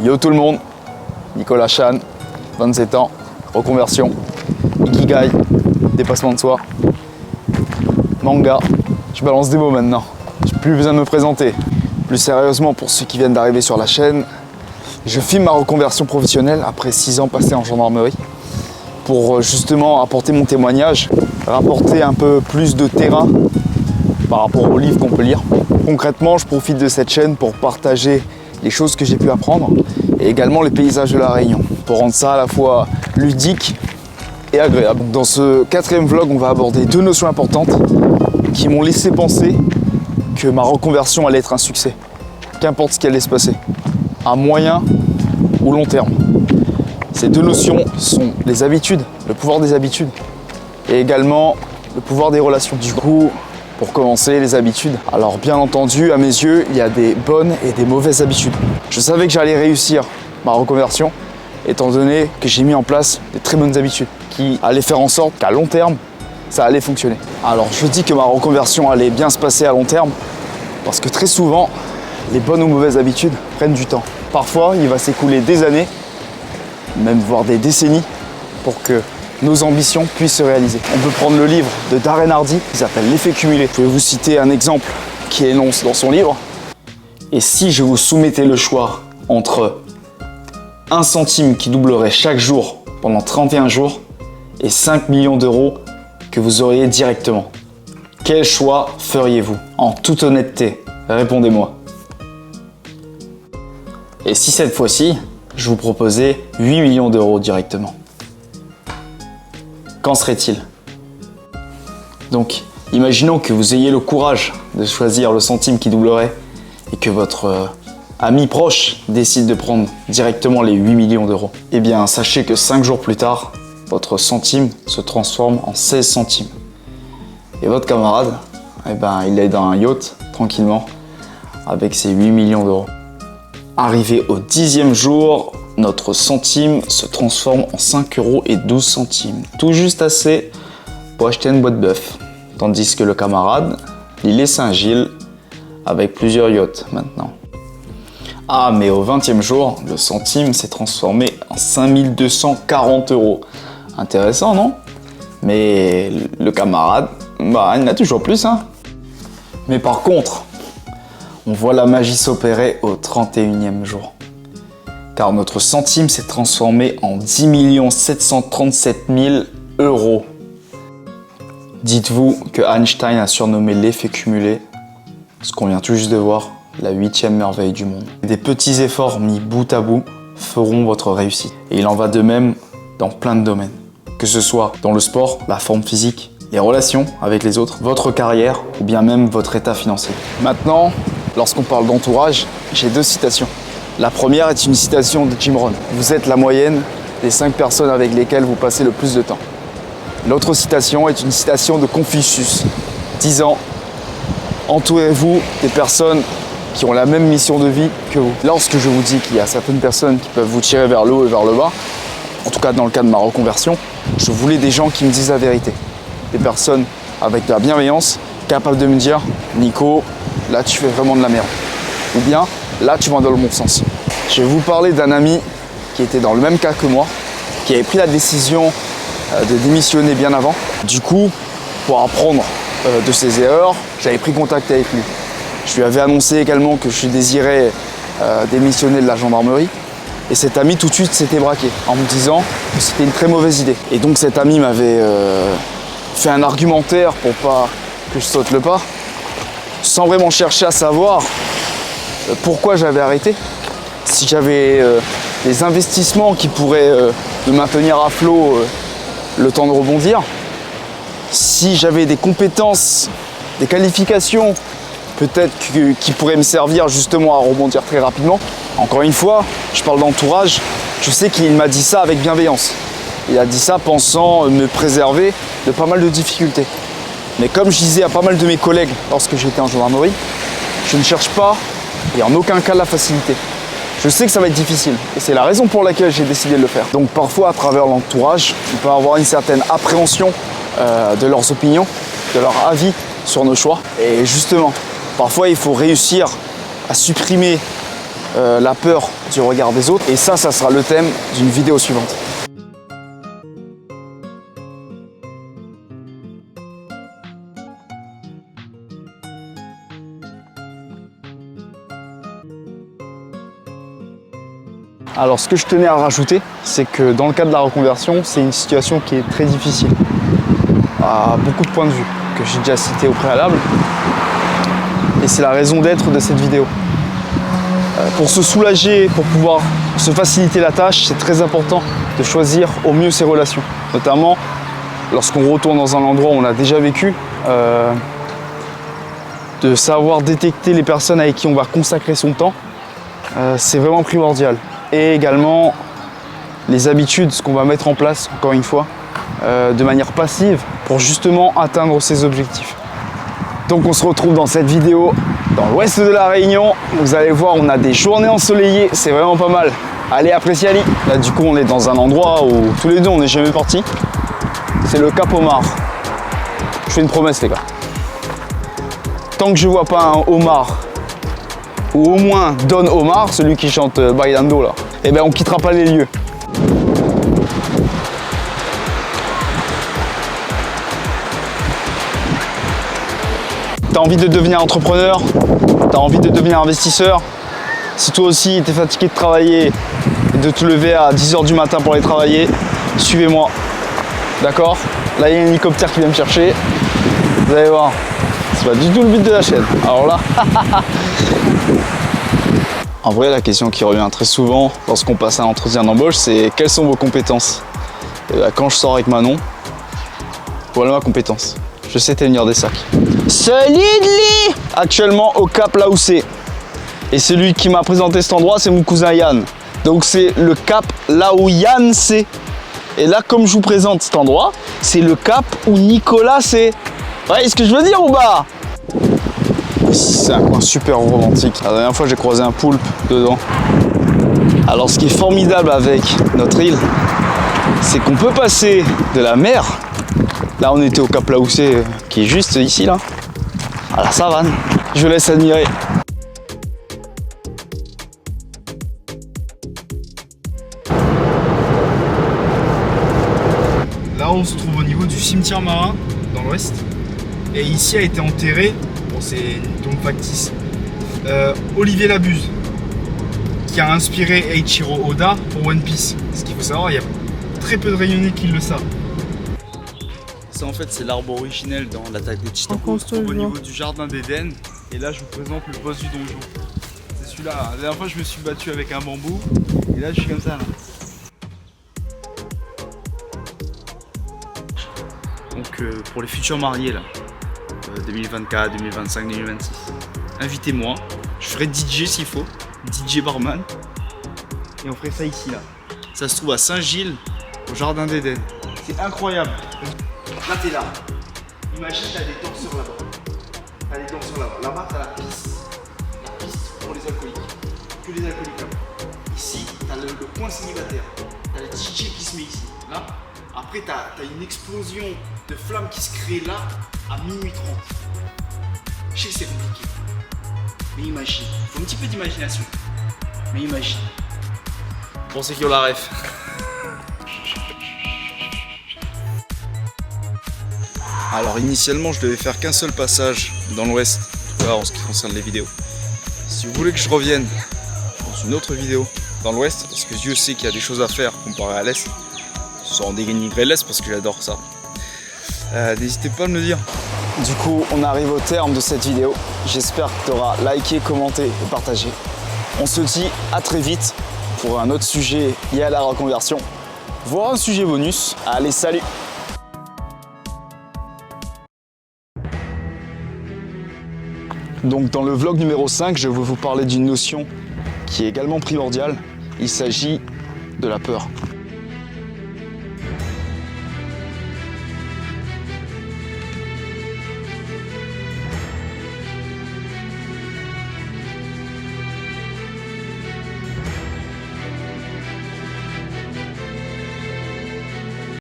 Yo tout le monde, Nicolas Chan, 27 ans, reconversion, Ikigai, dépassement de soi, manga. Je balance des mots maintenant, j'ai plus besoin de me présenter. Plus sérieusement, pour ceux qui viennent d'arriver sur la chaîne, je filme ma reconversion professionnelle après 6 ans passés en gendarmerie pour justement apporter mon témoignage, rapporter un peu plus de terrain par rapport aux livres qu'on peut lire. Concrètement, je profite de cette chaîne pour partager les choses que j'ai pu apprendre et également les paysages de la Réunion pour rendre ça à la fois ludique et agréable. Dans ce 4e vlog, on va aborder 2 notions importantes qui m'ont laissé penser que ma reconversion allait être un succès, qu'importe ce qui allait se passer, à moyen ou long terme. Ces 2 notions sont les habitudes, le pouvoir des habitudes et également le pouvoir des relations. Du coup, pour commencer, les habitudes. Alors bien entendu, à mes yeux, il y a des bonnes et des mauvaises habitudes. Je savais que j'allais réussir ma reconversion, étant donné que j'ai mis en place de très bonnes habitudes qui allaient faire en sorte qu'à long terme, ça allait fonctionner. Alors je dis que ma reconversion allait bien se passer à long terme, parce que très souvent, les bonnes ou mauvaises habitudes prennent du temps. Parfois, il va s'écouler des années, même voire des décennies, pour que nos ambitions puissent se réaliser. On peut prendre le livre de Darren Hardy qui s'appelle L'effet cumulé. Je vais vous citer un exemple qui énonce dans son livre. Et si je vous soumettais le choix entre 1 centime qui doublerait chaque jour pendant 31 jours et 5 millions d'euros que vous auriez directement, quel choix feriez-vous? En toute honnêteté, répondez-moi. Et si cette fois-ci, je vous proposais 8 millions d'euros directement? Qu'en serait-il? Donc, imaginons que vous ayez le courage de choisir le centime qui doublerait et que votre ami proche décide de prendre directement les 8 millions d'euros. Eh bien, sachez que 5 jours plus tard, votre centime se transforme en 16 centimes. Et votre camarade, eh ben, il est dans un yacht, tranquillement, avec ses 8 millions d'euros. Arrivé au 10e jour, notre centime se transforme en 5,12 €. Tout juste assez pour acheter une boîte de bœuf. Tandis que le camarade, il est Saint-Gilles avec plusieurs yachts maintenant. Ah, mais au 20e jour, le centime s'est transformé en 5240 €. Intéressant, non? Mais le camarade, bah, il en a toujours plus, hein. Mais par contre, on voit la magie s'opérer au 31e jour. Car notre centime s'est transformé en 10 737 000 €. Dites-vous que Einstein a surnommé l'effet cumulé, ce qu'on vient tout juste de voir, la 8e merveille du monde. Des petits efforts mis bout à bout feront votre réussite. Et il en va de même dans plein de domaines. Que ce soit dans le sport, la forme physique, les relations avec les autres, votre carrière ou bien même votre état financier. Maintenant, lorsqu'on parle d'entourage, j'ai 2 citations. La première est une citation de Jim Rohn. Vous êtes la moyenne des 5 personnes avec lesquelles vous passez le plus de temps. L'autre citation est une citation de Confucius, disant « Entourez-vous des personnes qui ont la même mission de vie que vous ». Lorsque je vous dis qu'il y a certaines personnes qui peuvent vous tirer vers le haut et vers le bas, en tout cas dans le cas de ma reconversion, je voulais des gens qui me disent la vérité. Des personnes avec de la bienveillance, capables de me dire « Nico, là tu fais vraiment de la merde ». Ou bien « Là tu vas dans le bon sens ». Je vais vous parler d'un ami qui était dans le même cas que moi, qui avait pris la décision de démissionner bien avant. Du coup, pour apprendre de ses erreurs, j'avais pris contact avec lui. Je lui avais annoncé également que je désirais démissionner de la gendarmerie. Et cet ami tout de suite s'était braqué en me disant que c'était une très mauvaise idée. Et donc cet ami m'avait fait un argumentaire pour pas que je saute le pas, sans vraiment chercher à savoir pourquoi j'avais arrêté, si j'avais des investissements qui pourraient me maintenir à flot le temps de rebondir, si j'avais des compétences, des qualifications peut-être qui pourraient me servir justement à rebondir très rapidement. Encore une fois, je parle d'entourage, je sais qu'il m'a dit ça avec bienveillance. Il a dit ça pensant me préserver de pas mal de difficultés. Mais comme je disais à pas mal de mes collègues lorsque j'étais en gendarmerie, je ne cherche pas et en aucun cas la facilité. Je sais que ça va être difficile et c'est la raison pour laquelle j'ai décidé de le faire. Donc parfois à travers l'entourage, on peut avoir une certaine appréhension de leurs opinions, de leur avis sur nos choix. Et justement, parfois il faut réussir à supprimer la peur du regard des autres. Et ça sera le thème d'une vidéo suivante. Alors ce que je tenais à rajouter, c'est que dans le cas de la reconversion, c'est une situation qui est très difficile, à beaucoup de points de vue, que j'ai déjà cité au préalable. Et c'est la raison d'être de cette vidéo. Pour se soulager, pour pouvoir se faciliter la tâche, c'est très important de choisir au mieux ses relations. Notamment lorsqu'on retourne dans un endroit où on a déjà vécu, de savoir détecter les personnes avec qui on va consacrer son temps, c'est vraiment primordial. Et également les habitudes, ce qu'on va mettre en place, encore une fois, de manière passive pour justement atteindre ses objectifs. Donc on se retrouve dans cette vidéo dans l'ouest de la Réunion. Vous allez voir, on a des journées ensoleillées, c'est vraiment pas mal. Allez, appréciez Ali. Là du coup on est dans un endroit où tous les deux on n'est jamais partis. C'est le Cap Homard. Je fais une promesse les gars. Tant que je vois pas un homard, ou au moins Don Omar, celui qui chante Bailando là, eh ben on quittera pas les lieux. T'as envie de devenir entrepreneur, t'as envie de devenir investisseur. Si toi aussi t'es fatigué de travailler et de te lever à 10 h du matin pour aller travailler, suivez-moi. D'accord? Là il y a un hélicoptère qui vient me chercher. Vous allez voir, c'est pas du tout le but de la chaîne. Alors là, en vrai, la question qui revient très souvent lorsqu'on passe un entretien d'embauche, c'est quelles sont vos compétences? Et ben, quand je sors avec Manon, voilà ma compétence. Je sais tenir des sacs. Solidly! Actuellement au Cap Laoussé. Et celui qui m'a présenté cet endroit, c'est mon cousin Yann. Donc c'est le Cap là où Yann c'est. Et là, comme je vous présente cet endroit, c'est le Cap où Nicolas c'est. Vous voyez ce que je veux dire ou pas? C'est un coin super romantique. La dernière fois, j'ai croisé un poulpe dedans. Alors, ce qui est formidable avec notre île, c'est qu'on peut passer de la mer. Là, on était au Cap Laoussé, qui est juste ici, là, à la savane. Je laisse admirer. Là, on se trouve au niveau du cimetière marin, dans l'ouest. Et ici a été enterré, bon, c'est une tombe factice, Olivier Labuse, qui a inspiré Eiichiro Oda pour One Piece. Ce qu'il faut savoir, il y a très peu de Réunionnais qui le savent. Ça en fait c'est l'arbre originel dans l'attaque des Titans. On se trouve au niveau du jardin d'Éden. Et là je vous présente le boss du donjon. C'est celui-là. La dernière fois je me suis battu avec un bambou. Et là je suis comme ça là. Donc pour les futurs mariés là, 2024, 2025, 2026, invitez-moi. Je ferai DJ s'il faut, DJ barman. Et on ferait ça ici là. Ça se trouve à Saint-Gilles, au jardin d'Éden. C'est incroyable. Là t'es là. Imagine t'as des danseurs là-bas. T'as des danseurs là-bas. Là-bas t'as la piste. La piste pour les alcooliques. Que les alcooliques là-bas. Ici t'as le coin célibataire. T'as le DJ qui se met ici. Là. Après t'as une explosion de flammes qui se crée là à minuit 30. Je sais que c'est compliqué. Mais imagine. Faut un petit peu d'imagination. Mais imagine. Bon c'est qui ont la ref. Alors initialement je devais faire qu'un seul passage dans l'ouest en ce qui concerne les vidéos. Si vous voulez que je revienne dans une autre vidéo dans l'ouest, parce que Dieu sait qu'il y a des choses à faire comparé à l'est, sans dénigrer l'est parce que j'adore ça, n'hésitez pas à me le dire. Du coup on arrive au terme de cette vidéo. J'espère que tu auras liké, commenté et partagé. On se dit à très vite pour un autre sujet lié à la reconversion, voire un sujet bonus. Allez, salut! Donc dans le vlog numéro 5, je veux vous parler d'une notion qui est également primordiale. Il s'agit de la peur.